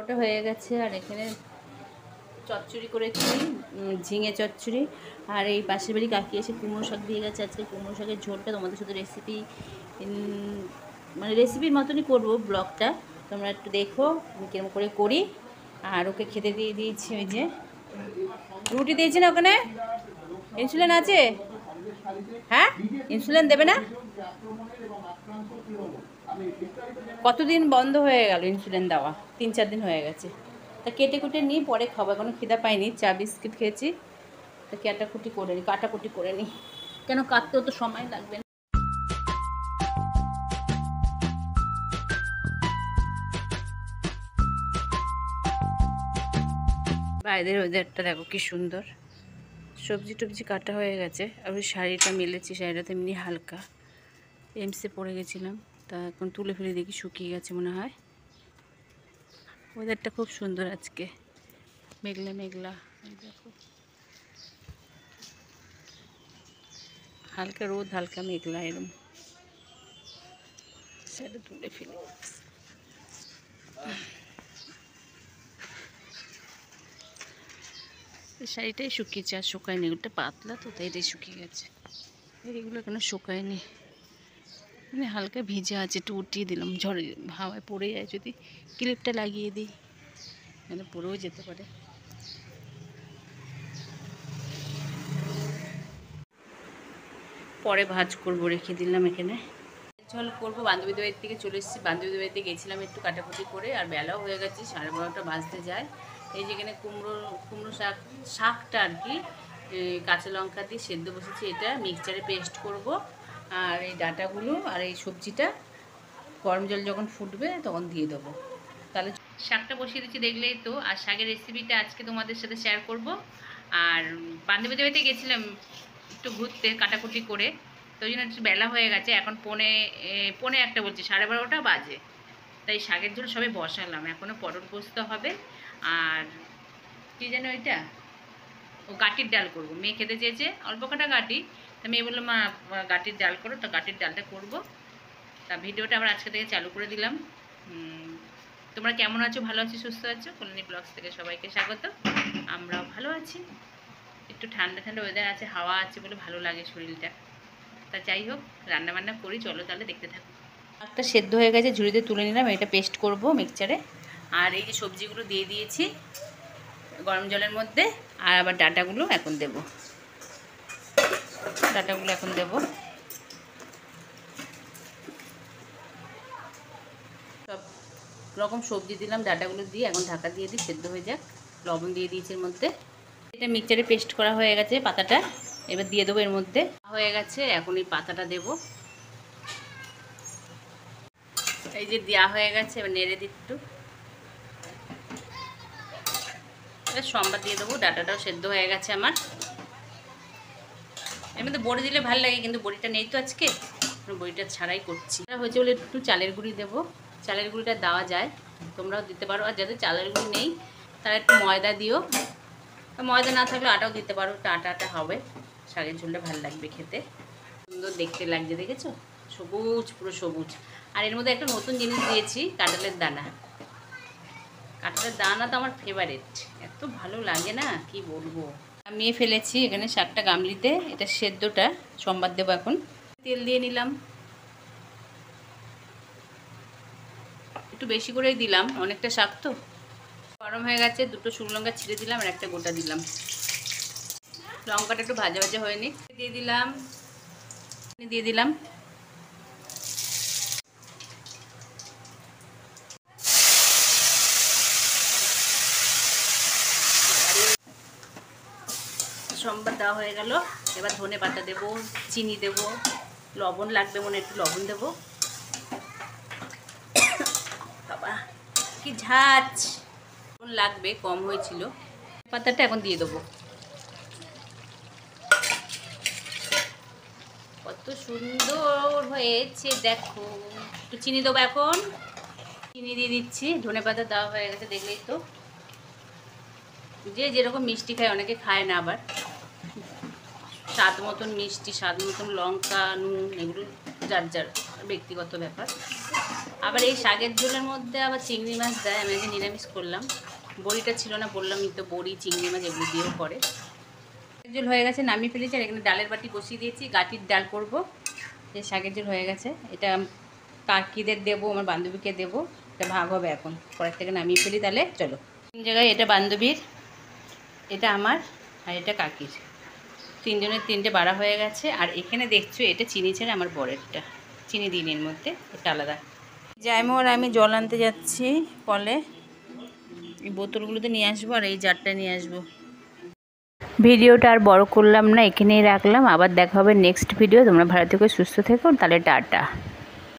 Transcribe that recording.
ওটা হয়ে গেছে। আর এখানে চচ্চড়ি করেছি, ঝিঙে চচ্চড়ি। আর এই পাশের বাড়ি কাকি এসে কুমড়ো শাক দিয়ে গেছে। আজকে কুমড়ো শাকের ঝোলটা তোমাদের সাথে রেসিপি, মানে রেসিপির মতনই করবো ব্লগটা, তোমরা একটু দেখো আমি কেরম করে করি। আর ওকে খেতে দিয়ে দিয়েছি, ওই যে রুটি দিয়েছি না ওখানে। ইনসুলিন আছে? হ্যাঁ, ইনসুলিন দেবে না? কতদিন বন্ধ হয়ে গেল ইনসুলিন দেওয়া, 3-4 দিন হয়ে গেছে। তা কেটে কুটে নিই, পরে খাবো, এখনো খিদা পাইনি। চা বিস্কিট খেয়েছি, তা কাটাকুটি করে নিই, কেন কাটতেও তো সময় লাগবে না। বাইরের ওয়েদারটা দেখো কি সুন্দর। সবজি টবজি কাটা হয়ে গেছে। আর ওই শাড়িটা মেলেছি, শাড়িটা তেমনি হালকা, এমসে পরে গেছিলাম, তা এখন তুলে ফেলে দেখি শুকিয়ে গেছে মনে হয়। ওয়েদারটা খুব সুন্দর আজকে, মেঘলা মেঘলা, দেখো হালকা রোদ হালকা মেঘলা, এরম। সেটা তুলে ফেলে শাড়িটাই শুকিয়েছে, আর শুকায়নি। ওটা পাতলা তো, তাই এটাই শুকিয়ে গেছে। এগুলো কেন শুকায়নি, মানে হালকা ভিজে আছে, একটু উঠিয়ে দিলাম, ঝড়ে হাওয়ায় পড়ে যায়। যদি ক্লিপটা লাগিয়ে দিই তাহলে পড়েও যেতে পারে। পরে ভাজ করবো, রেখে দিলাম এখানে। ঝোল করবো। বান্ধবীদের বাড়ির থেকে চলে এসেছি, বান্ধবীদের বাড়িতে গেছিলাম একটু কাটাকুটি করে, আর বেলাও হয়ে গেছে, 12:30টা বাজতে যায়। এই যেখানে কুমড়ো শাকটা আর কি কাঁচা লঙ্কা দিয়ে সেদ্ধ বসেছি, এটা মিক্সচারে পেস্ট করব। আর এই ডাঁটাগুলো আর এই সবজিটা গরম জল যখন ফুটবে তখন দিয়ে দেবো। তাহলে শাকটা বসিয়ে দিচ্ছি, দেখলেই তো। আর শাকের রেসিপিটা আজকে তোমাদের সাথে শেয়ার করব। আর বান্ধবীদের বাড়িতে গেছিলাম একটু ঘুরতে, কাটাকুটি করে, তো ওই জন্য একটু বেলা হয়ে গেছে। এখন পৌনে একটা বলছি, 12:30টা বাজে। তাই শাকের ঝোল সবে বসালাম, এখনও পটল পোস্ত হবে। আর কী যেন ওইটা, ও গাটির ডাল করব। মেয়ে খেতে চেয়েছে অল্প কটা গাটি, তা মেয়ে বললো মা গাটির ডাল করো, তো গাটির ডালটা করব। তা ভিডিওটা আবার আজকে থেকে চালু করে দিলাম। তোমরা কেমন আছো? ভালো আছো, সুস্থ আছো? কল্যাণী ব্লগস থেকে সবাইকে স্বাগত। আমরাও ভালো আছি। একটু ঠান্ডা ঠান্ডা ওয়েদার আছে, হাওয়া আছে বলে ভালো লাগে শরীরটা। তা যাই হোক, রান্নাবান্না করি, চলো তাহলে দেখতে থাকো। একটা সেদ্ধ হয়ে গেছে, ঝুড়িতে তুলে নিলাম, এটা পেস্ট করব মিক্সচারে। আর এই যে সবজিগুলো দিয়ে দিয়েছি গরম জলের মধ্যে। আর আবার ডাঁটাগুলো এখন দেব, সব রকম সবজি দিলাম, ডাঁটাগুলো দিয়ে এখন ঢাকা দিয়ে দিই, সেদ্ধ হয়ে যাক। লবণ দিয়ে দিয়েছি এর মধ্যে। এটা মিক্সচারে পেস্ট করা হয়ে গেছে পাতাটা, এবার দিয়ে দেবো এর মধ্যে। হয়ে গেছে, এখন এই পাতাটা দেব। এই যে দেওয়া হয়ে গেছে, এবার নেড়ে দিই একটু। এবার সম্বাদ দিয়ে দেবো। ডাঁটাটাও সেদ্ধ হয়ে গেছে আমার। এর মধ্যে বড়ি দিলে ভালো লাগে, কিন্তু বড়িটা নেই তো আজকে, বড়িটা ছাড়াই করছি। হয়েছে বলে একটু চালের গুঁড়ি দেবো। চালের গুঁড়িটা দেওয়া যায়, তোমরাও দিতে পারো। আর যাদের চালের গুঁড়ি নেই তারা একটু ময়দা দিও, ময়দা না থাকলে আটাও দিতে পারো, একটু আটা আটা হবে। শাকের ঝোলটা ভালো লাগবে খেতে, সুন্দর দেখতে লাগছে, দেখেছো? সবুজ, পুরো সবুজ। আর এর মধ্যে একটা নতুন জিনিস দিয়েছি, কাঁঠালের দানা। কাঁঠালের দানা তো আমার ফেভারিট, এত ভালো লাগে না কি বলবো। নামিয়ে ফেলেছি এখানে শাকটা গামলিতে, এটা সেদ্ধটা সম্বাদ দেবো এখন। তেল দিয়ে নিলাম, একটু বেশি করেই দিলাম, অনেকটা শাক তো। গরম হয়ে গেছে, 2টো শুকনো লঙ্কা ছিঁড়ে দিলাম আর একটা গোটা দিলাম। লঙ্কাটা একটু ভাজা ভাজা হয়ে নিক, দিয়ে দিলাম সম্বাদ দেওয়া হয়ে গেল। এবার ধনে পাতা দেবো, চিনি দেবো, লবণ লাগবে মনে, একটু লবণ দেবো। বাবা কি ঝাঁজ, লবণ লাগবে, কম হয়েছিল। পাতাটা এখন দিয়ে দেবো। কত সুন্দর হয়েছে দেখো। একটু চিনি দেবো এখন, চিনি দিয়ে দিচ্ছি। ধনে পাতা দেওয়া হয়ে গেছে, দেখলেই তো। যে যেরকম মিষ্টি খায়, অনেকে খায় না আবার। স্বাদ মতন মিষ্টি, স্বাদ মতন লঙ্কা, নুন, এগুলো যার যার ব্যক্তিগত ব্যাপার। আবার এই শাকের ঝোলের মধ্যে আবার চিংড়ি মাছ দেয়। আমি আজকে নিরামিষ করলাম, বড়িটা ছিল না, বললামই তো, বড়ি চিংড়ি মাছ এগুলো দিয়েও করে। ঝোল হয়ে গেছে, নামিয়ে ফেলেছি। আর এখানে ডালের বাটি বসিয়ে দিয়েছি, গাঁটির ডাল করবো। যে শাকের ঝোল হয়ে গেছে, এটা কাকিদের দেবো, আমার বান্ধবীকে দেবো, এটা ভাগ হবে। এখন পরের থেকে নামিয়ে ফেলি। তাহলে চলো, 3 জায়গায়, এটা বান্ধবীর, এটা আমার, আর এটা কাকির, 3 জনের 3টে বাড়া হয়ে গেছে। আর এখানে দেখছো এটা চিনি ছেড়ে আমার বরেরটা, চিনি দিন এর মধ্যে, এটা আলাদা। জাইমোর আমি জল আনতে যাচ্ছি কলে, এই বোতলগুলোতে নিয়ে আসবো আর এই জারটা নিয়ে আসবো। ভিডিওটা আর বড় করলাম না, এখানেই রাখলাম। আবার দেখা হবে নেক্সট ভিডিও। তোমরা ভালো থেকো, সুস্থ থেকো, তাহলে টাটা।